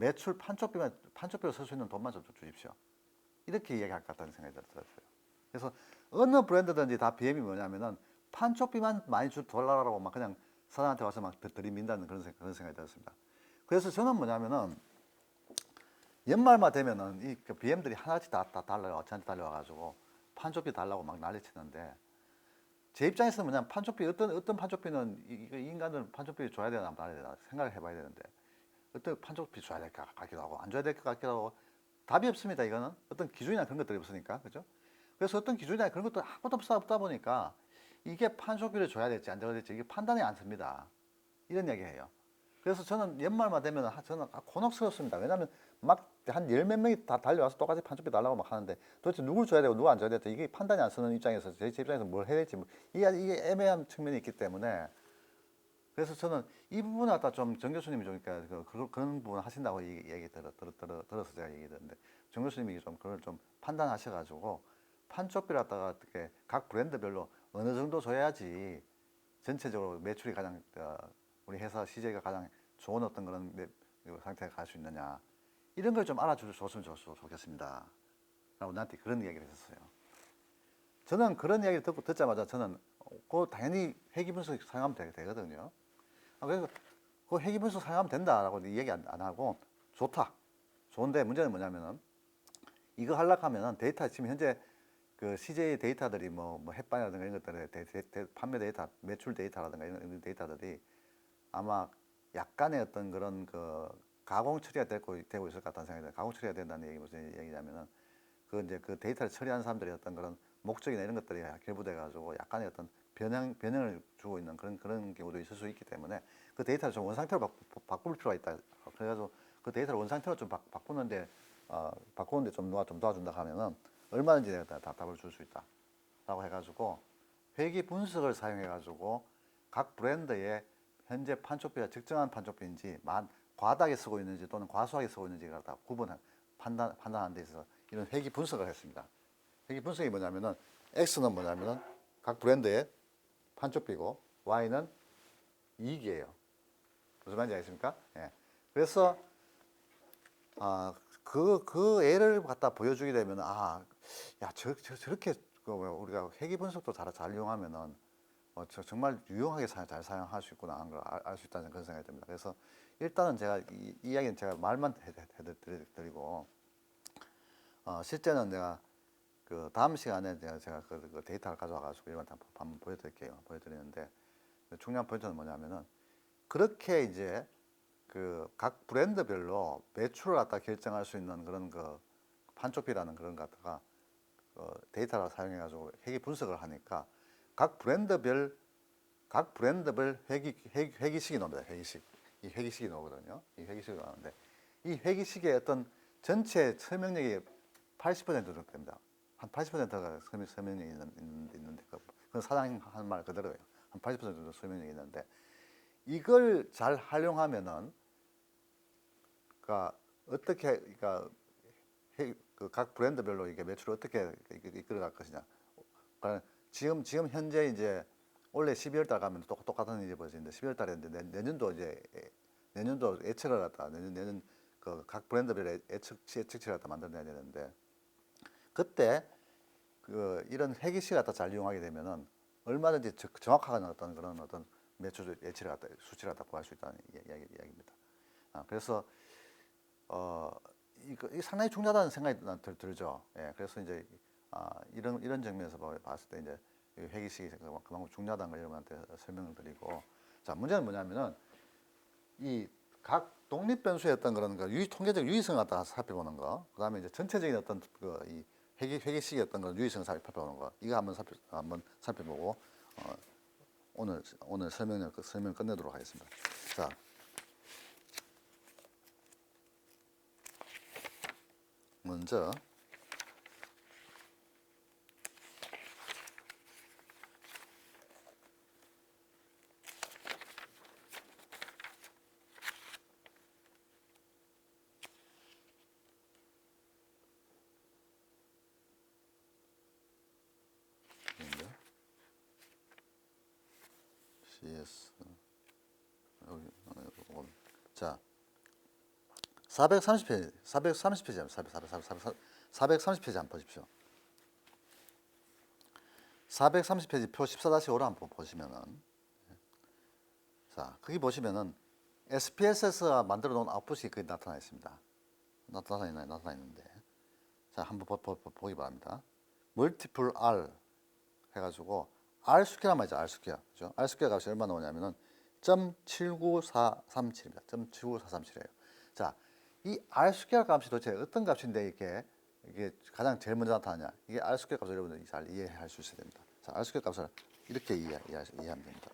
매출 판촉비로 쓸 수 있는 돈만 좀 주십시오. 이렇게 이야기할 것 같다는 생각이 들었어요. 그래서 어느 브랜드든지 다 BM이 뭐냐면은 판촉비만 많이 달라고 막 그냥 사장한테 와서 막 들이민다는 그런 생각이 들었습니다. 그래서 저는 뭐냐면은 연말만 되면은 이 BM들이 하나씩 다 달라요. 저한테 달려와가지고 판촉비 달라고 막 난리치는데 제 입장에서는 뭐냐면 판촉비 어떤 판촉비는 이 인간들은 판촉비 줘야 되나 말아야 되나 생각을 해봐야 되는데 어떤 판촉비 줘야 될 것 같기도 하고 안 줘야 될 것 같기도 하고 답이 없습니다. 이거는 어떤 기준이나 그런 것들이 없으니까 그죠? 그래서 어떤 기준이나 그런 것도 아무것도 없다 보니까 이게 판촉비를 줘야 될지 안 줘야 될지 이게 판단이 안 섭니다. 이런 얘기해요. 그래서 저는 연말만 되면 저는 곤혹스럽습니다. 왜냐하면 막 한 열 몇 명이 다 달려와서 똑같이 판촉비 달라고 막 하는데 도대체 누굴 줘야 되고 누구 안 줘야 될지 이게 판단이 안 서는 입장에서 제 입장에서 뭘 해야 될지 이게 애매한 측면이 있기 때문에 그래서 저는 이 부분을 갖다 좀 정 교수님이 좀 그러니까 그런 부분 하신다고 얘기 들어서 제가 얘기 드렸는데 정 교수님이 좀 그걸 좀 판단하셔가지고 판촉비를 갖다가 어떻게 각 브랜드별로 어느 정도 줘야지 전체적으로 매출이 가장 우리 회사 CJ가 가장 좋은 어떤 그런 상태에 갈 수 있느냐 이런 걸 좀 알아줬으면 좋겠습니다. 라고 나한테 그런 이야기를 했었어요. 저는 그런 이야기를 듣자마자 저는 당연히 회계분석 사용하면 되거든요. 그래서 그 회계분석 사용하면 된다라고 얘기 안 하고 좋다. 좋은데 문제는 뭐냐면은 이거 하려고 하면은 데이터 지금 현재 그 CJ 데이터들이 뭐 햇반이라든가 이런 것들의 판매 데이터, 매출 데이터라든가 이런 데이터들이 아마 약간의 어떤 그런 그 가공 처리가 되고 있을 것 같다는 생각이 들어요. 가공 처리가 된다는 얘기 무슨 얘기냐면은 그 이제 그 데이터를 처리하는 사람들이 어떤 그런 목적이나 이런 것들이 결부돼 가지고 약간의 어떤 변형을 주고 있는 그런 경우도 있을 수 있기 때문에 그 데이터를 좀 원상태로 바꿀 필요가 있다. 그래가지고 그 데이터를 원상태로 좀 바꾸는데 바꾸는데 좀 누가 좀 도와준다 하면은 얼마든지 내가 다 답을 줄 수 있다라고 해가지고 회계 분석을 사용해가지고 각 브랜드의 현재 판촉비가 적정한 판촉비인지 과다하게 쓰고 있는지 또는 과소하게 쓰고 있는지를 다 판단하는 데 있어서 이런 회계 분석을 했습니다. 회계 분석이 뭐냐면은 X는 뭐냐면은 각 브랜드의 판촉비고 Y는 이익이에요. 무슨 말인지 알겠습니까? 예. 그래서 그 애를 갖다 보여주게 되면 저렇게 우리가 회계 분석도 잘 이용하면은 정말 유용하게 잘 사용할 수 있구나 하는 걸 알 수 있다는 그런 생각이 듭니다. 그래서 일단은 제가 이 이야기는 제가 말만 해드리고 실제는 내가 그 다음 시간에 제가 그 데이터를 가져와 가지고 이런 한번 보여드릴게요. 보여드리는데 중요한 포인트는 뭐냐면은 그렇게 이제 그 각 브랜드별로 매출을 갖다 결정할 수 있는 그런 그 판촉비라는 그런 거 갖다가 데이터를 사용해 가지고 회계 분석을 하니까 각 브랜드별 회계식이 나옵니다. 이 회계식이 나오거든요. 이 회계식이 나오는데 이 회계식의 어떤 전체 설명력이 80% 정도 됩니다. 한 80%가 설명력이 있는데 그건 사장님 하는 말 그대로예요. 한 80% 정도 설명력이 있는데 이걸 잘 활용하면은 그러니까 어떻게 그러니까 각 브랜드별로 이게 매출을 어떻게 이끌어갈 것이냐. 그러니까 지금 현재 이제 원래 12월 달 가면 똑같은 일이 벌어지는데 12월 달에 내년도 예측을 갖다 내년 그 각 브랜드별의 예측치를 갖다 만들어내야 되는데 그때 그 이런 회계식을 갖다 잘 이용하게 되면은 얼마든지 정확한 어떤 그런 어떤 매출 예측을 갖다 수치를 갖다 구할 수 있다는 이야기입니다. 그래서 이거 상당히 중요하다는 생각이 들죠. 예, 그래서 이제 이런 정면에서 봤을 때 이제 회계식이 그만큼 중요하다는 걸 여러분한테 설명을 드리고 자 문제는 뭐냐면은 이 각 독립 변수의 어떤 그런 거 통계적 유의성을 갖다가 살펴보는 거 그다음에 이제 전체적인 어떤 이 회계식의 어떤 그런 유의성을 살펴보는 거 이거 한번 살펴보고 오늘 설명 끝내도록 하겠습니다. 자. 먼저 CS 자 430페이지, 430페이지, 430페이지 한번 보십시오. 430페이지 표 14-5를 한번 보시면은, 자, 거기 보시면은 SPSS가 만들어 놓은 아웃풋이 거기 나타나 있습니다. 나타나 있는데, 자, 한번 보기 바랍니다. multiple R 해가지고 R 스퀘어 말이죠. R 스퀘어. 그죠? R 스퀘어 값이 얼마 나오냐면은 0.79437입니다. 0.79437이에요. 자, 이 R 스퀘어 값이 도대체 어떤 값인데 이게 가장 제일 먼저 나타나냐? 이게 R 스퀘어 값을 여러분들이 잘 이해할 수 있어야 됩니다. 자, R 스퀘어 값을 이렇게 이해하면 됩니다.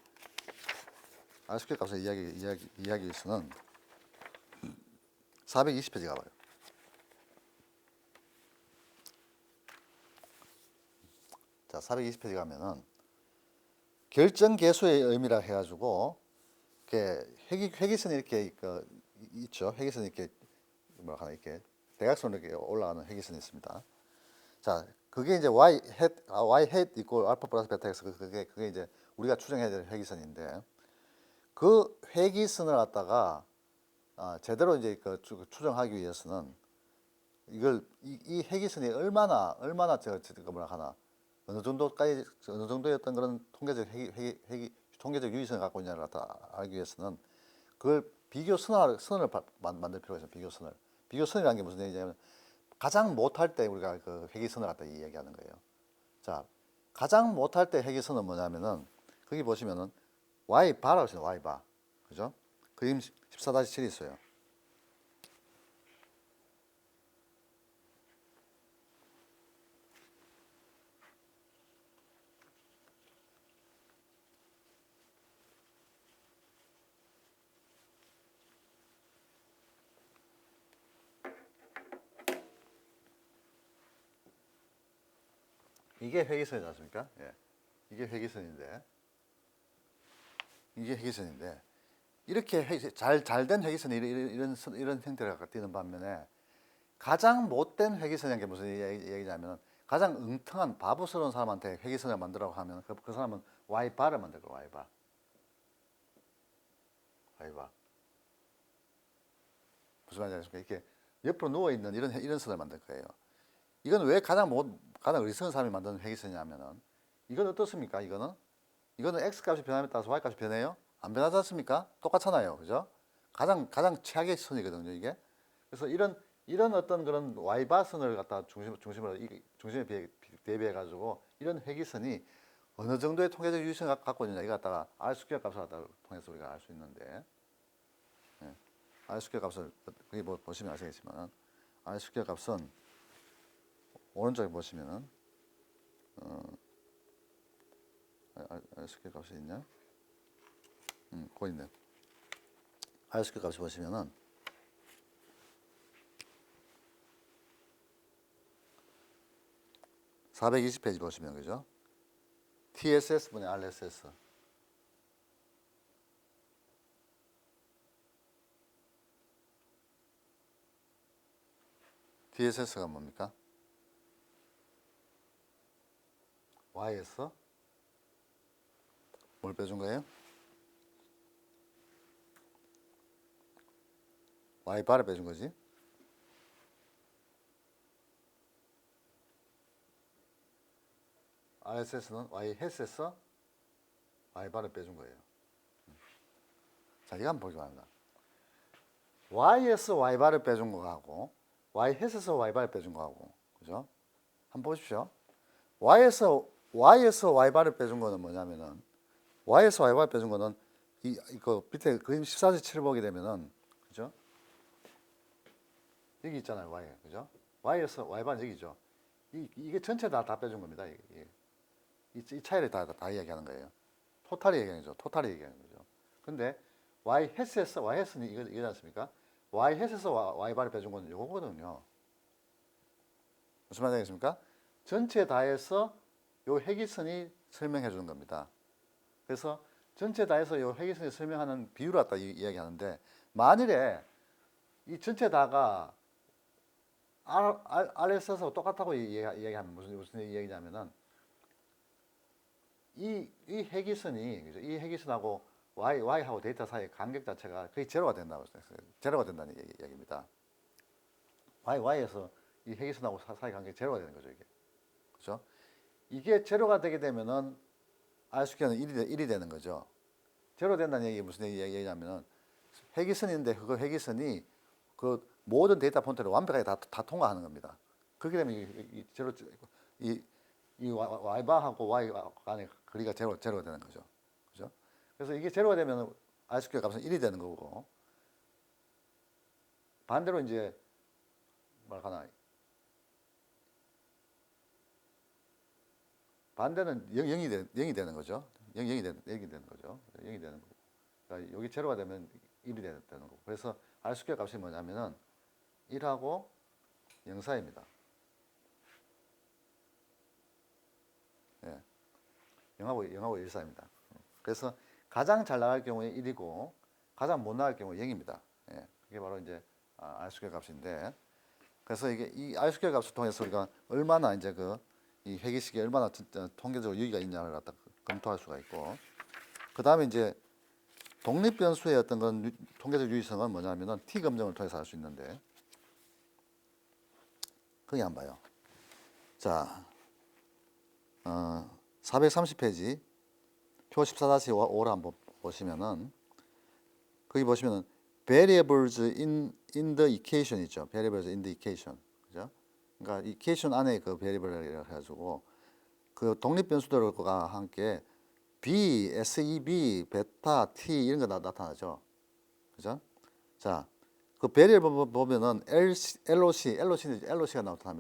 R 스퀘어 값을 이야기할 수는 420페이지 가봐요. 자, 420페이지 가면은 결정계수의 의미라 해가지고 이렇게 회기선이 이렇게 있죠. 회기선이 이렇게 이렇게 대각선으로 이렇게 올라가는 회기선이 있습니다. 자, 그게 이제 y hat 이꼴 알파 플러스 베타 x 그게 이제 우리가 추정해야 될 회기선인데 그 회기선을 갖다가 제대로 이제 추정하기 위해서는 이 회기선이 얼마나 뭐라 하나 어느 정도의 어떤 그런 통계적 유의성을 갖고 있냐를 갖다 알기 위해서는 그걸 비교선을 만들 필요가 있어요. 비교선이라는 게 무슨 얘기냐면 가장 못할 때 우리가 그 회기선을 갖다 이야기하는 거예요. 자, 가장 못할 때 회기선은 뭐냐면은 거기 보시면은 Y바라고 있어요. Y바. 그죠? 그림 14-7이 있어요. 이게 회기선이지 않습니까? 예. 이게 회기선인데 이렇게 잘된 회기선이 이런 형태를 갖고 띄는 반면에 가장 못된 회기선이라는 게 무슨 얘기냐면 가장 엉뚱한 바보스러운 사람한테 회기선을 만들라고 하면 그 사람은 Y바를 만들 거예요. Y바. 무슨 말인지 아십니까? 이렇게 옆으로 누워 있는 이런 선을 만들 거예요. 이건 왜 가장 어리석은 사람이 만드는 회기선이냐면은 이건 어떻습니까? 이거는 x 값이 변함에 따라서 y 값이 변해요? 안 변하지 않습니까? 똑같잖아요, 그죠? 가장 최악의 선이거든요, 이게. 그래서 이런 어떤 그런 y바선을 갖다 중심에 대비해 가지고 이런 회기선이 어느 정도의 통계적 유의성을 갖고 있느냐 이거 갖다가 R 스퀘어 값을 갖다가 통해서 우리가 알 수 있는데, 예. R 스퀘어 값을 거기 보시면 아시겠지만 R 스퀘어 값은 오른쪽에 보시면은 R 스퀘어 값이 있냐? 거기 있네. R 스퀘어 값을 보시면은 420페이지 보시면 그죠? TSS 분의 RSS. TSS가 뭡니까? Y에서 뭘 빼준 거예요? Y바를 빼준 거지. RSS는 Y햇에서 Y바를 빼준 거예요. 자, 이거 한번 보기 바랍니다. Y에서 Y바를 빼준 거하고 Y햇에서 Y바를 빼준 거하고, 그죠? 한번 보십시오. Y에서 Y바를 빼준 거는 뭐냐면은 Y에서 Y바를 빼준 거는 이거 밑에 그림 14-7 보게 되면은, 그죠? 여기 있잖아요, Y, 그죠? Y에서 Y바는 여기죠. 이게 전체 다 빼준 겁니다. 이 차이를 다 이야기하는 거예요. 토탈이 얘기하는 거죠. 토탈이 얘기하는 거죠. 근데 Y햇은 이거지 않습니까? Y햇에서 Y바를 빼준 거는 이거거든요. 무슨 말인지 알겠습니까? 전체 다해서 요 회기선이 설명해 주는 겁니다. 그래서 전체 다해서 요 회기선이 설명하는 비율을 갖다 이야기하는데, 만일에 이 전체 다가 RSS하고 똑같다고 이야기하면 무슨 이야기냐면은 이 회기선이, 그죠? 이 회기선하고 Y하고 데이터 사이의 간격 자체가 거의 제로가 된다는 이야기입니다. y에서 이 회기선하고 사이 관계 제로가 되는 거죠, 이게. 그죠? 이게 제로가 되게 되면은 R스퀘어는 1이 되는 거죠. 제로 된다는 얘기 무슨 얘기냐면은 회기선인데 그 회기선이 그 모든 데이터 폰트를 완벽하게 다 통과하는 겁니다. 그렇게 되면 이 제로 이 y바하고 y 간의 거리가 제로가 되는 거죠. 그죠? 그래서 이게 제로가 되면 R스퀘어 값은 1이 되는 거고, 반대로 이제 뭐랄까나 반대는 0이 되는 거죠. 0이 되는 거죠. 0이 되는 거고. 그러니까 여기 제로가 되면 1이 되는 거고. 그래서 R스퀘어 값이 뭐냐면은 1하고 0 사이입니다. 예. 0하고 1 사이입니다. 그래서 가장 잘 나갈 경우에 1이고 가장 못 나갈 경우에 0입니다. 예. 그게 바로 이제 R스퀘어 값인데, 그래서 이게 이 R스퀘어 값을 통해서 우리가 얼마나 이제 이 회계식이 얼마나 통계적으로 유의가 있냐를 갖다 검토할 수가 있고, 그 다음에 이제 독립 변수의 어떤 건 통계적 유의성은 뭐냐면은 T 검정을 통해서 알 수 있는데, 그게 안 봐요. 자, 430페이지 표 14-5를 한번 보시면은, 거기 보시면은 variables in the equation 있죠. variables in the equation. 그죠? 그러니까 equation 안에 그 variable이라 해가지고 그 독립 변수들과 함께 B, SEB, 베타, T 이런 거 나타나죠. 그죠? 자, 그 variable 보면은 LOC가 나타납니다.